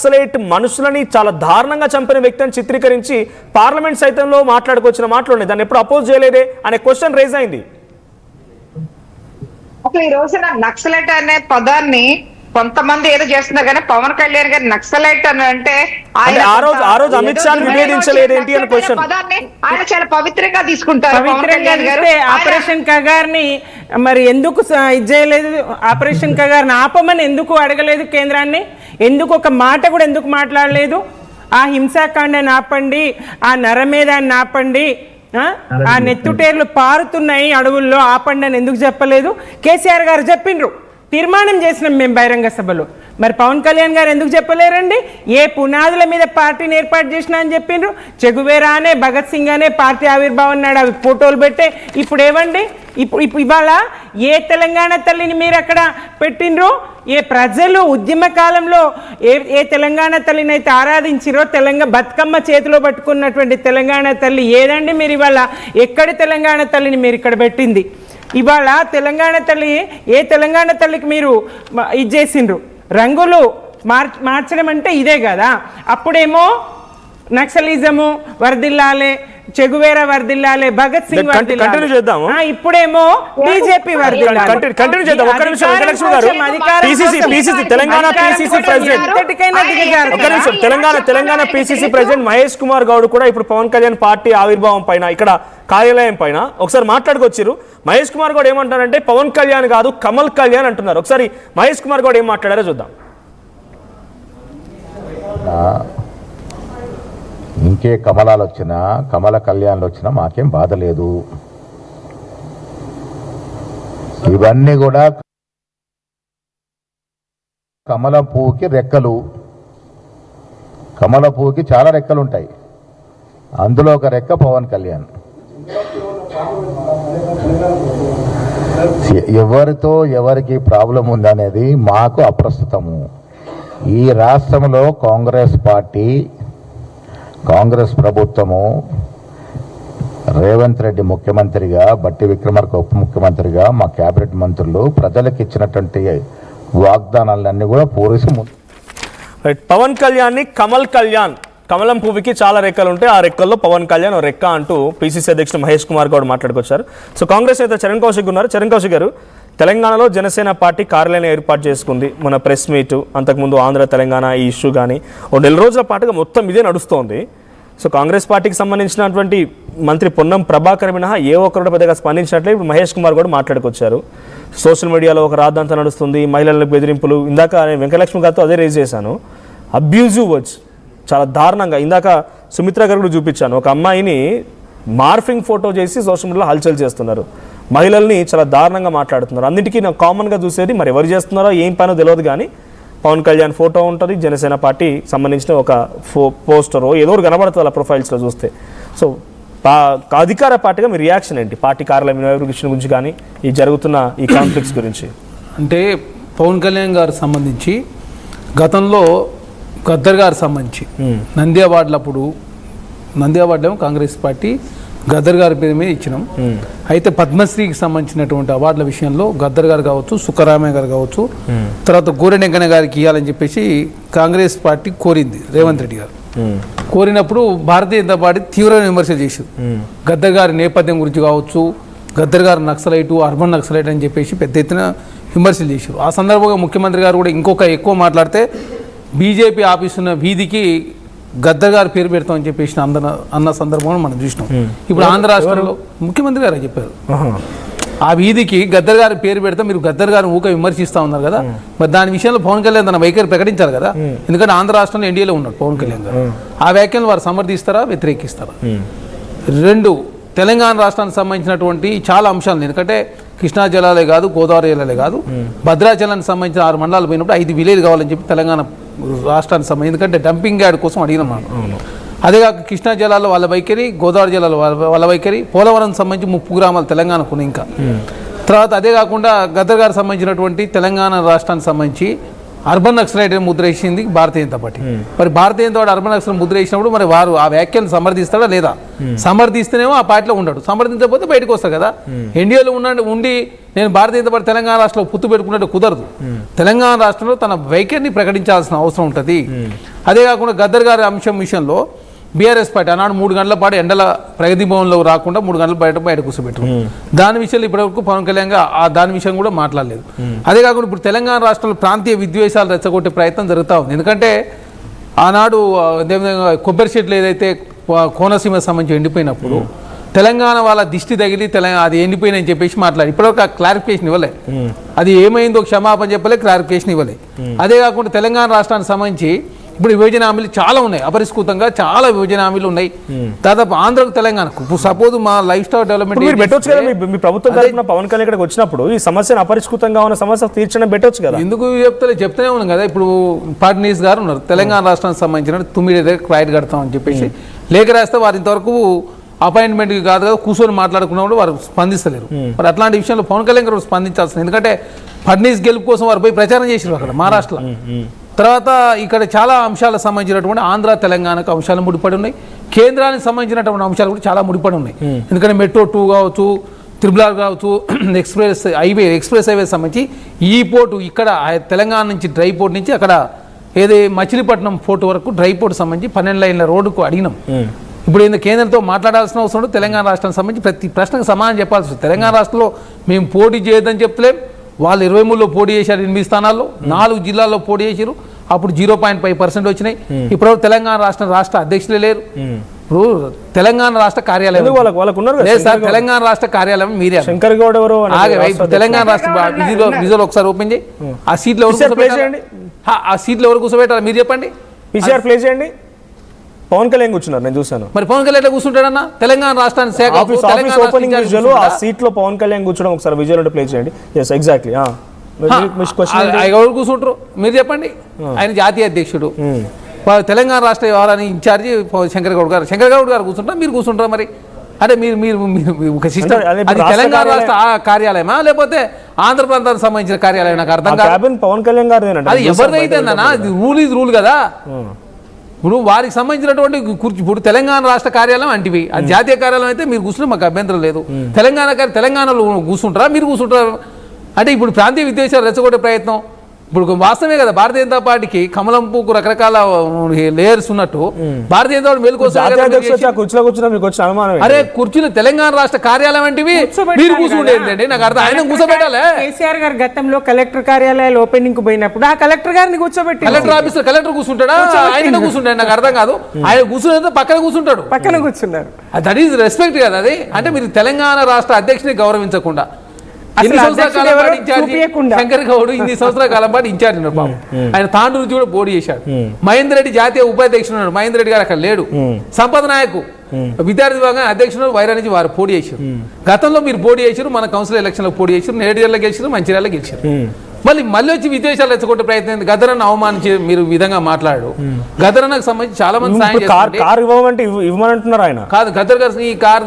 నక్సలైట్ మనుషులని చాలా దారుణంగా చంపిన వ్యక్తి అని చిత్రీకరించి పార్లమెంట్ సైతంలో మాట్లాడుకొచ్చిన మాటలు ఉన్నాయి. దాన్ని ఎప్పుడు అపోజ్ చేయలేదే అనే క్వశ్చన్ రేజ్ అయింది. అసలు ఈ రోజున నక్సలైట్ అనే పదాన్ని కొంతమంది ఏదో చేస్తున్నారు కానీ పవన్ కళ్యాణ్ గారు నక్సలైట్ అని అంటే ఆ రోజు అమిత్ షా విభేదించలేదేంటి అని క్వశ్చన్ పదాన్ని ఆయన చాలా పవిత్రంగా తీసుకుంటారు. ఆపరేషన్ కగార్ని మరి ఎందుకు ఇది చేయలేదు? ఆపరేషన్ కగార్ని ఆపమని ఎందుకు అడగలేదు కేంద్రాన్ని? ఎందుకు ఒక మాట కూడా ఎందుకు మాట్లాడలేదు? ఆ హింసాకాండాన్ని ఆపండి, ఆ నరమేధాన్ని ఆపండి, ఆ నెత్తుటేర్లు పారుతున్నాయి అడవుల్లో ఆపండి అని ఎందుకు చెప్పలేదు? కేసీఆర్ గారు చెప్పిండ్రు, తీర్మానం చేసినాం మేము బహిరంగ సభలో. మరి పవన్ కళ్యాణ్ గారు ఎందుకు చెప్పలేరండి? ఏ పునాదుల మీద పార్టీని ఏర్పాటు చేసినా అని చెప్పిండ్రు. చెగువేరా అనే, భగత్ సింగ్ అనే పార్టీ ఆవిర్భావం నాడు అవి ఫోటోలు పెట్టే. ఇప్పుడు ఏమండి, ఇప్పుడు ఇవాళ ఏ తెలంగాణ తల్లిని మీరు అక్కడ పెట్టిండ్రు? ఏ ప్రజలు ఉద్యమ కాలంలో ఏ తెలంగాణ తల్లిని అయితే ఆరాధించిరో, బతుకమ్మ చేతిలో పట్టుకున్నటువంటి తెలంగాణ తల్లి ఏదండి? మీరు ఇవాళ ఎక్కడి తెలంగాణ తల్లిని మీరు ఇక్కడ పెట్టింది? ఇవాళ తెలంగాణ తల్లి, ఏ తెలంగాణ తల్లికి మీరు ఇది చేసిండ్రు? రంగులు మార్చడం అంటే ఇదే కదా. అప్పుడేమో నక్సలిజము వర్దిల్లాలే, చెగువేరా వర్దిల్లాలే, భగత్ సింగ్ వర్దిల్లాలే. ఇప్పుడేమో బీజేపీ వర్దిల్లాలే. తెలంగాణ పిసిసి ప్రెసిడెంట్ మహేష్ కుమార్ గౌడ్ కూడా ఇప్పుడు పవన్ కళ్యాణ్ పార్టీ ఆవిర్భావం పైన ఇక్కడ కార్యాలయం పైన ఒకసారి మాట్లాడుకొచ్చారు. మహేష్ కుమార్ గౌడ్ ఏమంటారంటే పవన్ కళ్యాణ్ కాదు కమల్ కళ్యాణ్ అంటున్నారు. ఒకసారి మహేష్ కుమార్ గౌడ్ ఏం మాట్లాడారో చూద్దాం. ఇంకే కమలాలు వచ్చినా, కమల కళ్యాణ్లు వచ్చినా మాకేం బాధ లేదు. ఇవన్నీ కూడా కమల పువ్వుకి రెక్కలు. కమల పువ్వుకి చాలా రెక్కలు ఉంటాయి, అందులో ఒక రెక్క పవన్ కళ్యాణ్. ఎవరితో ఎవరికి ప్రాబ్లం ఉందనేది మాకు అప్రస్తుతము. ఈ రాష్ట్రంలో కాంగ్రెస్ పార్టీ, కాంగ్రెస్ ప్రభుత్వము, రేవంత్ రెడ్డి ముఖ్యమంత్రిగా, బట్టి విక్రమార్క ఉప ముఖ్యమంత్రిగా, మా క్యాబినెట్ మంత్రులు ప్రజలకు ఇచ్చినటువంటి వాగ్దానాలన్నీ కూడా పూరిసి పవన్ కళ్యాణ్ ని కమల్ కళ్యాణ్, కమలం పువ్వుకి చాలా రెక్కలు ఉంటాయి, ఆ రెక్కల్లో పవన్ కళ్యాణ్ రెక్క అంటూ పిసిసి అధ్యక్షుడు మహేష్ కుమార్ గౌడ్ మాట్లాడుకొచ్చారు. సో కాంగ్రెస్ నేత చరణ్ కౌశిక్ ఉన్నారు. చరణ్ కౌశిక్ గారు, తెలంగాణలో జనసేన పార్టీ కార్యాలయం ఏర్పాటు చేసుకుంది. మన ప్రెస్ మీట్, అంతకుముందు ఆంధ్ర తెలంగాణ ఈ ఇష్యూ కానీ ఓ నెల రోజుల పాటుగా మొత్తం ఇదే నడుస్తోంది. సో కాంగ్రెస్ పార్టీకి సంబంధించినటువంటి మంత్రి పొన్నం ప్రభాకర్ మినహా ఏ ఒక్కరు పెద్దగా స్పందించినట్లే ఇప్పుడు మహేష్ కుమార్ కూడా మాట్లాడుకొచ్చారు. సోషల్ మీడియాలో ఒక రాద్దంతా నడుస్తుంది, మహిళలకు బెదిరింపులు. ఇందాక నేను వెంకటలక్ష్మి గారితో అదే రేజ్ చేశాను. అబ్యూజివ్ వర్డ్స్ చాలా దారుణంగా. ఇందాక సుమిత్ర గారు కూడా చూపించాను, ఒక అమ్మాయిని మార్ఫింగ్ ఫోటో చేసి సోషల్ మీడియాలో హల్చల్ చేస్తున్నారు, మహిళల్ని చాలా దారుణంగా మాట్లాడుతున్నారు. అన్నిటికీ నాకు కామన్గా చూసేది, మరి ఎవరు చేస్తున్నారో ఏం పనో తెలియదు కానీ పవన్ కళ్యాణ్ ఫోటో ఉంటుంది, జనసేన పార్టీ సంబంధించిన ఒక పోస్టరో ఏదో కనబడుతుంది అలా ప్రొఫైల్స్లో చూస్తే. సో అధికార పార్టీగా మీ రియాక్షన్ ఏంటి పార్టీ కార్యాలయం విషయం గురించి కానీ ఈ జరుగుతున్న ఈ కాన్ఫ్లిక్ట్స్ గురించి? అంటే పవన్ కళ్యాణ్ గారికి సంబంధించి గతంలో గద్దర్ గారికి సంబంధించి నంది అవార్డులో కాంగ్రెస్ పార్టీ గద్దర్ గారి పేరు మీద ఇచ్చినాం. అయితే పద్మశ్రీకి సంబంధించినటువంటి అవార్డుల విషయంలో గద్దర్ గారు కావచ్చు, సుక్కరామయ్య గారు కావచ్చు, తర్వాత గోరెంకన్న గారికి ఇవ్వాలని చెప్పేసి కాంగ్రెస్ పార్టీ కోరింది. రేవంత్ రెడ్డి గారు కోరినప్పుడు భారతీయ జనతా పార్టీ తీవ్రమైన విమర్శలు చేశారు. గద్దర్ గారి నేపథ్యం గురించి కావచ్చు, గద్దర్ గారు నక్సలైటు, అర్బన్ నక్సలైట్ అని చెప్పేసి పెద్ద ఎత్తున విమర్శలు చేశారు. ఆ సందర్భంగా ముఖ్యమంత్రి గారు కూడా ఇంకొక ఎక్కువ మాట్లాడితే బీజేపీ ఆఫీస్ ఉన్న వీధికి గద్దర్ గారు పేరు పెడతామని చెప్పేసి అన్న సందర్భంలో మనం చూసినాం. ఇప్పుడు ఆంధ్ర రాష్ట్రంలో ముఖ్యమంత్రి గారు చెప్పారు, ఆ వీధికి గద్దర్ గారి పేరు పెడితే మీరు గద్దర్ గారిని ఊక విమర్శిస్తూ ఉన్నారు కదా, మరి దాని విషయంలో పవన్ కళ్యాణ్ తన వైఖరి ప్రకటించారు కదా. ఎందుకంటే ఆంధ్ర రాష్ట్రంలో ఎన్డీఏలో ఉన్నాడు పవన్ కళ్యాణ్ గారు. ఆ వ్యాఖ్యలు వారు సమర్థిస్తారా, వ్యతిరేకిస్తారా? రెండు, తెలంగాణ రాష్ట్రానికి సంబంధించినటువంటి చాలా అంశాలు, ఎందుకంటే కృష్ణా జలాలే కాదు, గోదావరి జలాలే కాదు, భద్రాచలానికి సంబంధించిన 6 మండలాలు పోయినప్పుడు 5 విలేజ్ కావాలని చెప్పి తెలంగాణ రాష్ట్రానికి సంబంధించి, ఎందుకంటే డంపింగ్ యార్డ్ కోసం అడిగినాం మనం. అదేగాక కృష్ణా జలాల్లో వాళ్ళ వైఖరి, గోదావరి జలాల్లో వాళ్ళ వైఖరి, పోలవరం సంబంధించి 30 గ్రామాలు తెలంగాణకు ఇంకా. తర్వాత అదే కాకుండా గద్దర్ గారికి సంబంధించినటువంటి తెలంగాణ రాష్ట్రానికి సంబంధించి అర్బన్ నక్సలైట్ ముద్ర వేసింది భారతీయ జనతా పార్టీ. మరి భారతీయ జనతా పార్టీ అర్బన్ నక్సలైట్ ముద్ర వేసినప్పుడు మరి వారు ఆ వ్యాఖ్యలను సమర్థిస్తాడా లేదా? సమర్థిస్తేనేమో ఆ పార్టీలో ఉండడు, సమర్థించకపోతే బయటకు వస్తారు కదా. ఎన్డీఏలో ఉండి నేను భారతీయ జనతా పార్టీ తెలంగాణ రాష్ట్రంలో పుత్తు పెట్టుకున్నట్టు కుదరదు. తెలంగాణ రాష్ట్రంలో తన వైఖరిని ప్రకటించాల్సిన అవసరం ఉంటుంది. అదే కాకుండా గద్దర్ గారి అంశం విషయంలో బీఆర్ఎస్ పార్టీ ఆనాడు 3 గంటల పాటు ఎండల ప్రగతి భవన్లో రాకుండా 3 గంటల బయట కూర్చోబెట్టారు. దాని విషయంలో ఇప్పటివరకు పవన్ కళ్యాణ్ దాని విషయం కూడా మాట్లాడలేదు. అదే కాకుండా ఇప్పుడు తెలంగాణ రాష్ట్రంలో ప్రాంతీయ విద్వేషాలు రెచ్చగొట్టే ప్రయత్నం జరుగుతూ ఉంది. ఎందుకంటే ఆనాడు కొబ్బరి చెట్లు ఏదైతే కోనసీమ సంబంధించి ఎండిపోయినప్పుడు తెలంగాణ వాళ్ళ దిష్టి తగిలి అది ఎండిపోయిందని చెప్పేసి మాట్లాడి ఇప్పటివరకు ఆ క్లారిఫికేషన్ ఇవ్వలే. అది ఏమైందో క్షమాపణ చెప్పలే, క్లారిఫికేషన్ ఇవ్వలే. అదే కాకుండా తెలంగాణ రాష్ట్రానికి సంబంధించి ఇప్పుడు విభజన హామీలు చాలా ఉన్నాయి, అపరిష్కృతంగా చాలా విభజన హామీలు ఉన్నాయి. దాదాపు ఆంధ్రకు తెలంగాణకు ఇప్పుడు సపోజ్ మా లైఫ్ స్టైల్ డెవలప్మెంట్ పెట్టొచ్చు కదా, మీ ప్రభుత్వం తరఫున పవన్ కళ్యాణ్ ఇక్కడికి వచ్చినప్పుడు ఈ సమస్యను అపరిష్కృతంగా ఉన్న సమస్య తీర్చడం పెట్టొచ్చు కదా. ఎందుకు చెప్తూనే ఉన్నాం కదా. ఇప్పుడు ఫడ్నీస్ గారు ఉన్నారు, తెలంగాణ రాష్ట్రానికి సంబంధించిన 9 దగ్గర ఫ్లైట్ కడతామని చెప్పేసి లేఖ రాస్తే వారి ఇంతవరకు అపాయింట్మెంట్ కాదు కదా కూర్చొని మాట్లాడుకున్నప్పుడు వారు స్పందిస్తలేరు. మరి అట్లాంటి విషయంలో పవన్ కళ్యాణ్ గారు స్పందించాల్సింది. ఎందుకంటే ఫడ్నీస్ గెలుపు కోసం వారు పోయి ప్రచారం చేసారు అక్కడ మహారాష్ట్రలో. తర్వాత ఇక్కడ చాలా అంశాలకు సంబంధించినటువంటి ఆంధ్ర తెలంగాణకు అంశాలు ముడిపడి ఉన్నాయి, కేంద్రానికి సంబంధించినటువంటి అంశాలు కూడా చాలా ముడిపడి ఉన్నాయి. ఎందుకంటే మెట్రో 2 కావచ్చు, త్రిబుల్ కావచ్చు, ఎక్స్ప్రెస్ హైవే సంబంధించి ఈ పోర్టు ఇక్కడ తెలంగాణ నుంచి డ్రై పోర్ట్ నుంచి అక్కడ ఏది మచిలీపట్నం పోర్టు వరకు డ్రై పోర్ట్ సంబంధించి 12 లైన్ల రోడ్డుకు అడిగినాం. ఇప్పుడు ఏంది కేంద్రంతో మాట్లాడాల్సిన అవసరం ఉండదు. తెలంగాణ రాష్ట్రానికి సంబంధించి ప్రతి ప్రశ్నకు సమాధానం చెప్పాల్సి వస్తుంది. తెలంగాణ రాష్ట్రంలో మేము పోటీ చేయొద్దని చెప్తలేం. వాళ్ళు 23లో పోటీ చేశారు, 8 స్థానాల్లో 4 జిల్లాల్లో పోటీ చేశారు. అప్పుడు 0.5% వచ్చినాయి. ఇప్పుడు తెలంగాణ రాష్ట్ర అధ్యక్షులే లేరు. ఇప్పుడు తెలంగాణ రాష్ట్ర కార్యాలయం లేదు సార్, తెలంగాణ రాష్ట్ర కార్యాలయం మీరే. శంకర్ గౌడ్ ఎవరు తెలంగాణ రాష్ట్ర విజువల్ ఒకసారి ఓపెన్ చేయి. ఆ సీట్లు ఎవరు కూర్చోబెట్టారు మీరు చెప్పండి. పీసీఆర్ ప్లే చేయండి. పవన్ కళ్యాణ్ కూర్చున్నారు, నేను చూసాను. మరి పవన్ కళ్యాణ్ కూర్చుంటాడన్నా తెలంగాణ రాష్ట్రానికి శాఖ ఓపెనింగ్ విజువల్ ఆ సీట్ లో పవన్ కళ్యాణ్ కూర్చోడం ఒకసారి విజువల్ అంటే ప్లే చేయండి. Yes exactly. ఎవరు కూర్చుంటారు మీరు చెప్పండి. ఆయన జాతీయ అధ్యక్షుడు, తెలంగాణ రాష్ట్ర వ్యవహారానికి ఇన్ఛార్జి శంకర్ గౌడ్ గారు కూర్చుంటారా మీరు కూర్చుంటారా? మరి అంటే మీరు ఒక సిస్టమ్ అది తెలంగాణ రాష్ట్ర కార్యాలయమా లేకపోతే ఆంధ్ర ప్రాంతానికి సంబంధించిన కార్యాలయం నాకు అర్థం కాదు. పవన్ కళ్యాణ్ గారు అది ఎవరిదైతే అన్నా రూల్ ఈజ్ రూల్ కదా. ఇప్పుడు వారికి సంబంధించినటువంటి ఇప్పుడు తెలంగాణ రాష్ట్ర కార్యాలయం అంటివి, అది జాతీయ కార్యాలయం అయితే మీరు కూర్చుంటే మాకు అభ్యంతరం లేదు. తెలంగాణలో కూర్చుంటారా మీరు కూర్చుంటారా? అంటే ఇప్పుడు ప్రాంతీయ విద్వేషాలు రెచ్చగొట్టే ప్రయత్నం ఇప్పుడు వాస్తవమే కదా. భారతీయ జనతా పార్టీకి కమలం పువ్వుకు రకరకాల లేయర్స్ ఉన్నట్టు భారతీయ జనతా అరే కుర్చీలు తెలంగాణ రాష్ట్ర కార్యాలయం అంటివి మీరు కూర్చుంటేంటండి నాకు అర్థం. ఆయన కూర్చోబెట్టాలి. కేసీఆర్ గారు గతంలో కలెక్టర్ కార్యాలయాలు ఓపెనింగ్ కు పోయినప్పుడు ఆ కలెక్టర్ గారిని కూర్చోబెట్టి కలెక్టర్ ఆఫీసర్ కలెక్టర్ కూర్చుంటాడా? ఆయన కూర్చుంటాడు నాకు అర్థం కాదు. ఆయన కూర్చుంటే పక్కన కూర్చున్నారు. దట్ ఈస్ రెస్పెక్ట్ కదా. అది అంటే మీరు తెలంగాణ రాష్ట్ర అధ్యక్షుని గౌరవించకుండా శంకర్ గౌడ్ 8 సంవత్సరాల కాలం పాటు ఇన్ఛార్జ్ ఉన్నాడు బాబు. ఆయన తాండూరు నుంచి కూడా పోటీ చేశాడు. మహేందర్ రెడ్డి జాతీయ ఉపాధ్యక్షుడు ఉన్నాడు, మహేందర్ రెడ్డి గారు అక్కడ లేడు. సంపద నాయకు విద్యార్థి విభాగం అధ్యక్షుడు వైరా నుంచి వారు పోటీ చేశారు. గతంలో మీరు పోటీ చేశారు, మన కౌన్సిల్ ఎలక్షన్ లో పోటీ చేశారు, నేరేడులో గెలిచారు, మంచిర్యాలలో గెలిచారు. మళ్ళీ వచ్చి విద్వేషాలు రెచ్చగొట్టే ప్రయత్నం గదరన్న అవమానించి మీరు విధంగా మాట్లాడు. గదరన్నకు సంబంధించి చాలా మంది సాయం చేస్తారు. ఇవ్వమంటున్నారు ఆయన కాదు గదర్ గారు ఈ కార్